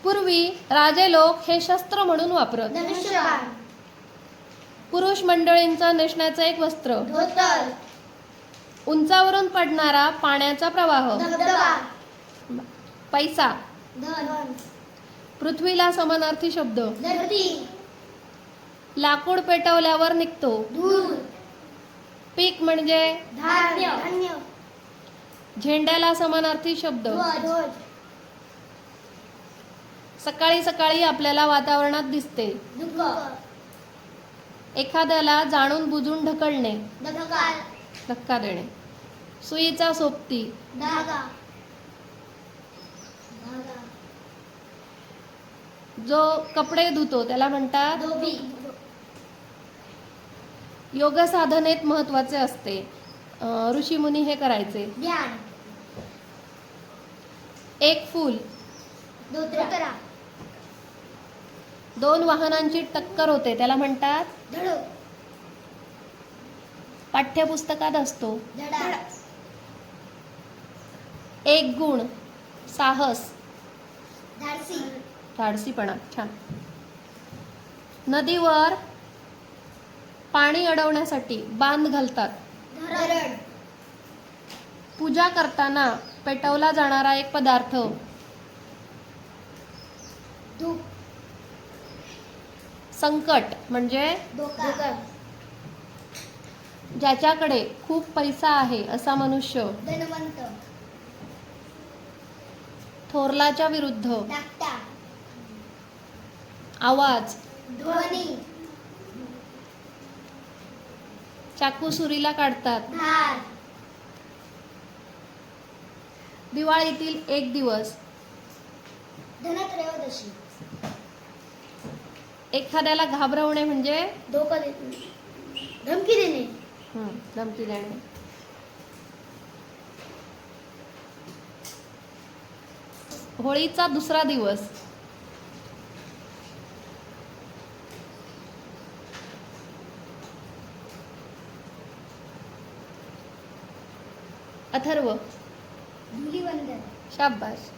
पूर्वी राजे लोक हे शस्त्र म्हणून वापरत. धनुष्यबाण, पुरुष मंडळींचं नेसण्याचं एक वस्त्र. धोतर, उंचावरून पडणारा पाण्याचा प्रवाह. धबधबा, पैसा. धन, पृथ्वीला समानार्थी शब्द. धरती, लाकूड पेटवल्यावर निघतो. धूर, पीक म्हणजे. धान्य, धान्य, झेंड्याला समानार्थी शब्द. ध्वज, सकाळी सकाळी आपल्याला वातावरणात दिसते. दुःख, एखाद्याला जाणून बुजून ढकलणे. धक्काल, धक्का देणे. सुईचा सोबती. धागा, धागा, जो कपडे धुतो त्याला म्हणतात. धोबी, योग साधनेत महत्वाचे असते. ऋषीमुनी हे करायचे. ध्यान, एक फूल. धोत्रा, दोन वाहनांची टक्कर होते त्याला म्हणतात. धडक, पाठ्यपुस्तकात असतो. धडा, एक गुण. साहस. धाडसी, धाडसीपणा. छान. नदीवर पाणी अडवण्यासाठी बांध घालतात. धरण, पूजा करताना पेटवला जाणारा एक पदार्थ. धूप, संकट म्हणजे. धोका, ज्याच्याकडे खूप पैसा आहे असा मनुष्य. धनवंत, थोरलाच्या विरुद्ध. धाकटा, आवाज. ध्वनी, चाकू सुरीला काढतात. धार, दिवाळीतील एक दिवस. धनत्रयोदशी, एखाद्याला घाबरवणे म्हणजे. धोका देणे, धमकी देणे, धमकी देणे. होळीचा दुसरा दिवस. अथर्व. धुलीवंदन, शाबास.